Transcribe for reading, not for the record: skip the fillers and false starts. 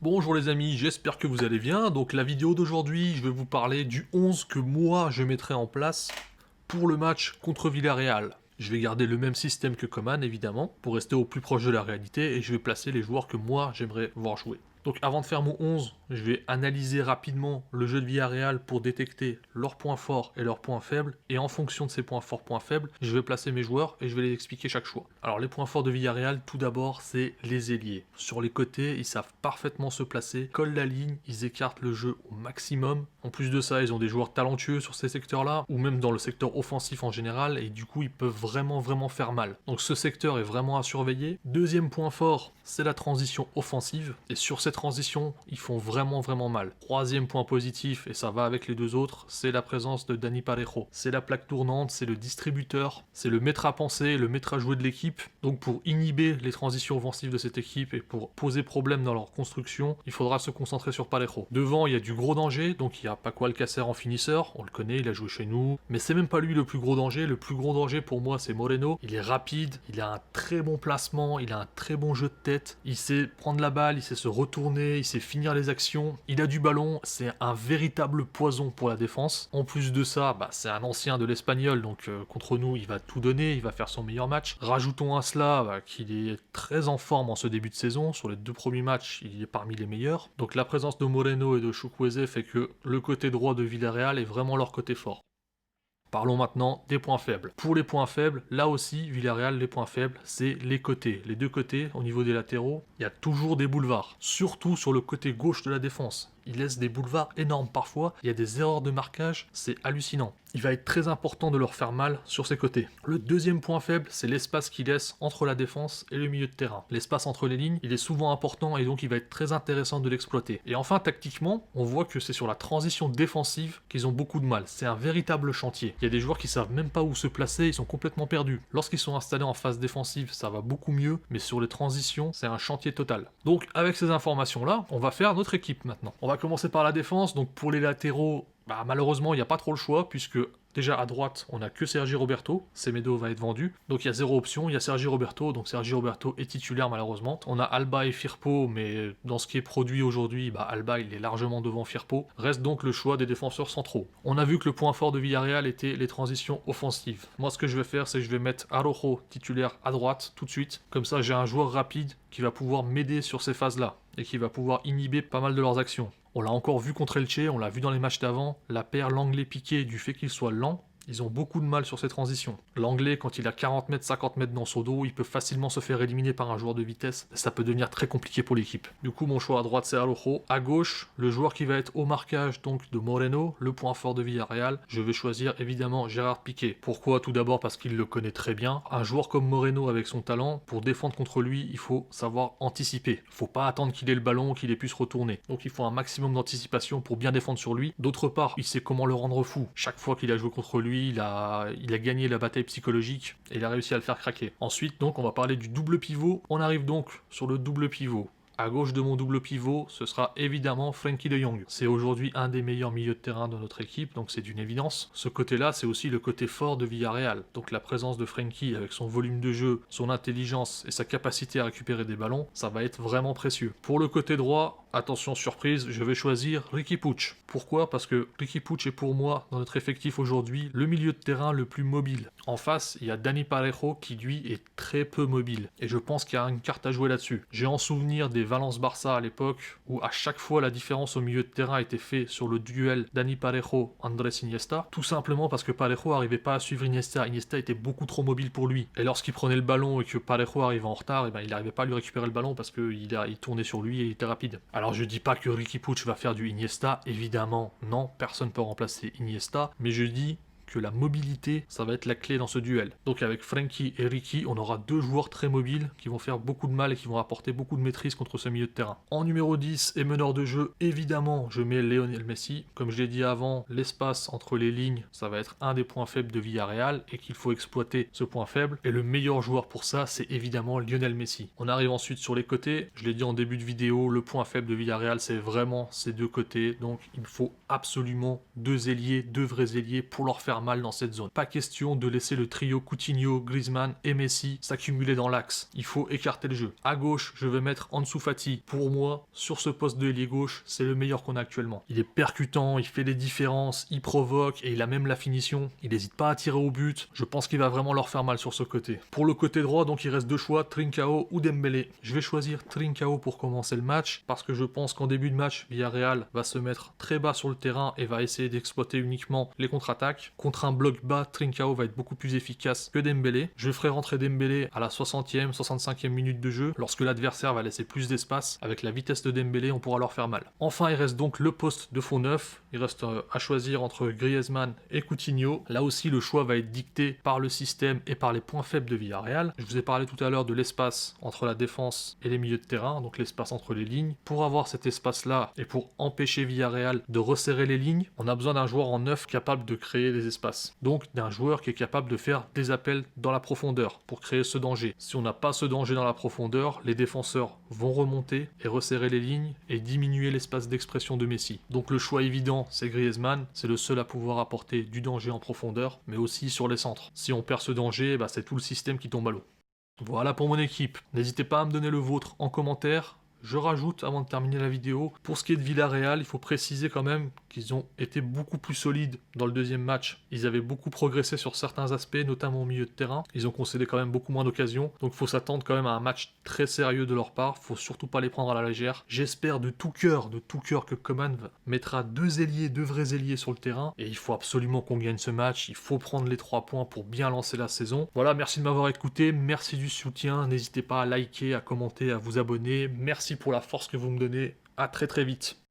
Bonjour les amis, j'espère que vous allez bien. Donc la vidéo d'aujourd'hui, je vais vous parler du 11 que moi je mettrai en place pour le match contre Villarreal. Je vais garder le même système que Coman évidemment, pour rester au plus proche de la réalité, et je vais placer les joueurs que moi j'aimerais voir jouer. Donc avant de faire mon 11, je vais analyser rapidement le jeu de Villarreal pour détecter leurs points forts et leurs points faibles, et en fonction de ces points forts, points faibles, je vais placer mes joueurs et je vais les expliquer chaque choix. Alors les points forts de Villarreal, tout d'abord, c'est les ailiers. Sur les côtés, ils savent parfaitement se placer, collent la ligne, ils écartent le jeu au maximum. En plus de ça, ils ont des joueurs talentueux sur ces secteurs-là, ou même dans le secteur offensif en général, et du coup, ils peuvent vraiment faire mal. Donc ce secteur est vraiment à surveiller. Deuxième point fort, c'est la transition offensive, et sur ces transitions, ils font vraiment mal. Troisième point positif, et ça va avec les deux autres, c'est la présence de Dani Parejo. C'est la plaque tournante, c'est le distributeur, c'est le maître à penser, le maître à jouer de l'équipe. Donc pour inhiber les transitions offensives de cette équipe et pour poser problème dans leur construction, il faudra se concentrer sur Parejo. Devant, il y a du gros danger, donc il y a Paco Alcácer en finisseur, on le connaît, il a joué chez nous, mais c'est même pas lui le plus gros danger. Le plus gros danger pour moi, c'est Moreno. Il est rapide, il a un très bon placement, il a un très bon jeu de tête, il sait prendre la balle, il sait se retourner, il sait finir les actions, il a du ballon, c'est un véritable poison pour la défense. En plus de ça, c'est un ancien de l'Espagnol, donc contre nous, il va tout donner, il va faire son meilleur match. Rajoutons à cela qu'il est très en forme en ce début de saison, sur les deux premiers matchs, il est parmi les meilleurs. Donc la présence de Moreno et de Chukwueze fait que le côté droit de Villarreal est vraiment leur côté fort. Parlons maintenant des points faibles. Pour les points faibles, là aussi, Villarreal, les points faibles, c'est les côtés. Les deux côtés, au niveau des latéraux, il y a toujours des boulevards. Surtout sur le côté gauche de la défense. Il laisse des boulevards énormes parfois, il y a des erreurs de marquage, c'est hallucinant. Il va être très important de leur faire mal sur ces côtés. Le deuxième point faible, c'est l'espace qu'il laisse entre la défense et le milieu de terrain. L'espace entre les lignes, il est souvent important et donc il va être très intéressant de l'exploiter. Et enfin, tactiquement, on voit que c'est sur la transition défensive qu'ils ont beaucoup de mal. C'est un véritable chantier. Il y a des joueurs qui savent même pas où se placer, ils sont complètement perdus. Lorsqu'ils sont installés en phase défensive, ça va beaucoup mieux, mais sur les transitions, c'est un chantier total. Donc avec ces informations-là, on va faire notre équipe maintenant. On va commencer par la défense, donc pour les latéraux, malheureusement, il n'y a pas trop le choix, puisque déjà à droite, on n'a que Sergi Roberto, Semedo va être vendu, donc il y a zéro option, il y a Sergi Roberto, donc Sergi Roberto est titulaire malheureusement. On a Alba et Firpo, mais dans ce qui est produit aujourd'hui, Alba il est largement devant Firpo. Reste donc le choix des défenseurs centraux. On a vu que le point fort de Villarreal était les transitions offensives. Moi ce que je vais faire, c'est que je vais mettre Araujo titulaire à droite tout de suite, comme ça j'ai un joueur rapide qui va pouvoir m'aider sur ces phases-là, et qui va pouvoir inhiber pas mal de leurs actions. On l'a encore vu contre Elche, on l'a vu dans les matchs d'avant, la paire Langlais-Piqué, du fait qu'il soit lent, ils ont beaucoup de mal sur ces transitions. L'anglais, quand il a 40 mètres, 50 mètres dans son dos, il peut facilement se faire éliminer par un joueur de vitesse. Ça peut devenir très compliqué pour l'équipe. Du coup, mon choix à droite, c'est Araujo. À gauche, le joueur qui va être au marquage donc de Moreno, le point fort de Villarreal. Je vais choisir évidemment Gérard Piqué. Pourquoi? Tout d'abord parce qu'il le connaît très bien. Un joueur comme Moreno avec son talent, pour défendre contre lui, il faut savoir anticiper. Il faut pas attendre qu'il ait le ballon, qu'il ait pu se retourner. Donc il faut un maximum d'anticipation pour bien défendre sur lui. D'autre part, il sait comment le rendre fou. Chaque fois qu'il a joué contre lui, il a gagné la bataille psychologique et il a réussi à le faire craquer. Ensuite, donc, on va parler du double pivot. On arrive donc sur le double pivot. À gauche de mon double pivot, ce sera évidemment Frenkie de Jong. C'est aujourd'hui un des meilleurs milieux de terrain de notre équipe, donc c'est une évidence. Ce côté-là, c'est aussi le côté fort de Villarreal. Donc la présence de Frenkie avec son volume de jeu, son intelligence et sa capacité à récupérer des ballons, ça va être vraiment précieux. Pour le côté droit, attention surprise, je vais choisir Riqui Puig. Pourquoi? Parce que Riqui Puig est pour moi, dans notre effectif aujourd'hui, le milieu de terrain le plus mobile. En face, il y a Dani Parejo qui lui est très peu mobile. Et je pense qu'il y a une carte à jouer là-dessus. J'ai en souvenir des Valence-Barça à l'époque, où à chaque fois la différence au milieu de terrain était faite sur le duel Dani Parejo-Andrés Iniesta, tout simplement parce que Parejo n'arrivait pas à suivre Iniesta. Iniesta était beaucoup trop mobile pour lui. Et lorsqu'il prenait le ballon et que Parejo arrivait en retard, il n'arrivait pas à lui récupérer le ballon parce qu'il tournait sur lui et il était rapide. Alors je dis pas que Riqui Puig va faire du Iniesta, évidemment, non, personne ne peut remplacer Iniesta, mais je dis que la mobilité, ça va être la clé dans ce duel. Donc avec Frenkie et Riqui, on aura deux joueurs très mobiles qui vont faire beaucoup de mal et qui vont apporter beaucoup de maîtrise contre ce milieu de terrain. En numéro 10 et meneur de jeu, évidemment, je mets Lionel Messi. Comme je l'ai dit avant, l'espace entre les lignes, ça va être un des points faibles de Villarreal et qu'il faut exploiter ce point faible. Et le meilleur joueur pour ça, c'est évidemment Lionel Messi. On arrive ensuite sur les côtés. Je l'ai dit en début de vidéo, le point faible de Villarreal, c'est vraiment ces deux côtés. Donc il faut absolument deux ailiers, deux vrais ailiers pour leur faire faire mal dans cette zone. Pas question de laisser le trio Coutinho, Griezmann et Messi s'accumuler dans l'axe. Il faut écarter le jeu. À gauche, je vais mettre Ansu Fati. Pour moi, sur ce poste de ailier gauche, c'est le meilleur qu'on a actuellement. Il est percutant, il fait les différences, il provoque et il a même la finition. Il n'hésite pas à tirer au but. Je pense qu'il va vraiment leur faire mal sur ce côté. Pour le côté droit, donc il reste deux choix, Trincao ou Dembélé. Je vais choisir Trincao pour commencer le match parce que je pense qu'en début de match, Villarreal va se mettre très bas sur le terrain et va essayer d'exploiter uniquement les contre-attaques. Contre un bloc bas, Trincao va être beaucoup plus efficace que Dembélé. Je ferai rentrer Dembélé à la 60e, 65e minute de jeu lorsque l'adversaire va laisser plus d'espace. Avec la vitesse de Dembélé, on pourra leur faire mal. Enfin, il reste donc le poste de faux neuf. Il reste à choisir entre Griezmann et Coutinho. Là aussi, le choix va être dicté par le système et par les points faibles de Villarreal. Je vous ai parlé tout à l'heure de l'espace entre la défense et les milieux de terrain, donc l'espace entre les lignes. Pour avoir cet espace-là et pour empêcher Villarreal de resserrer les lignes, on a besoin d'un joueur en neuf capable de créer des espaces. Donc d'un joueur qui est capable de faire des appels dans la profondeur pour créer ce danger. Si on n'a pas ce danger dans la profondeur, les défenseurs vont remonter et resserrer les lignes et diminuer l'espace d'expression de Messi. Donc le choix évident, c'est Griezmann. C'est le seul à pouvoir apporter du danger en profondeur, mais aussi sur les centres. Si on perd ce danger, c'est tout le système qui tombe à l'eau. Voilà pour mon équipe. N'hésitez pas à me donner le vôtre en commentaire. Je rajoute, avant de terminer la vidéo, pour ce qui est de Villarreal, il faut préciser quand même qu'ils ont été beaucoup plus solides dans le deuxième match. Ils avaient beaucoup progressé sur certains aspects, notamment au milieu de terrain. Ils ont concédé quand même beaucoup moins d'occasions. Donc il faut s'attendre quand même à un match très sérieux de leur part. Faut surtout pas les prendre à la légère. J'espère de tout cœur que Coman mettra deux vrais ailiers sur le terrain. Et il faut absolument qu'on gagne ce match. Il faut prendre les 3 points pour bien lancer la saison. Voilà, merci de m'avoir écouté. Merci du soutien. N'hésitez pas à liker, à commenter, à vous abonner. Merci pour la force que vous me donnez. À très très vite.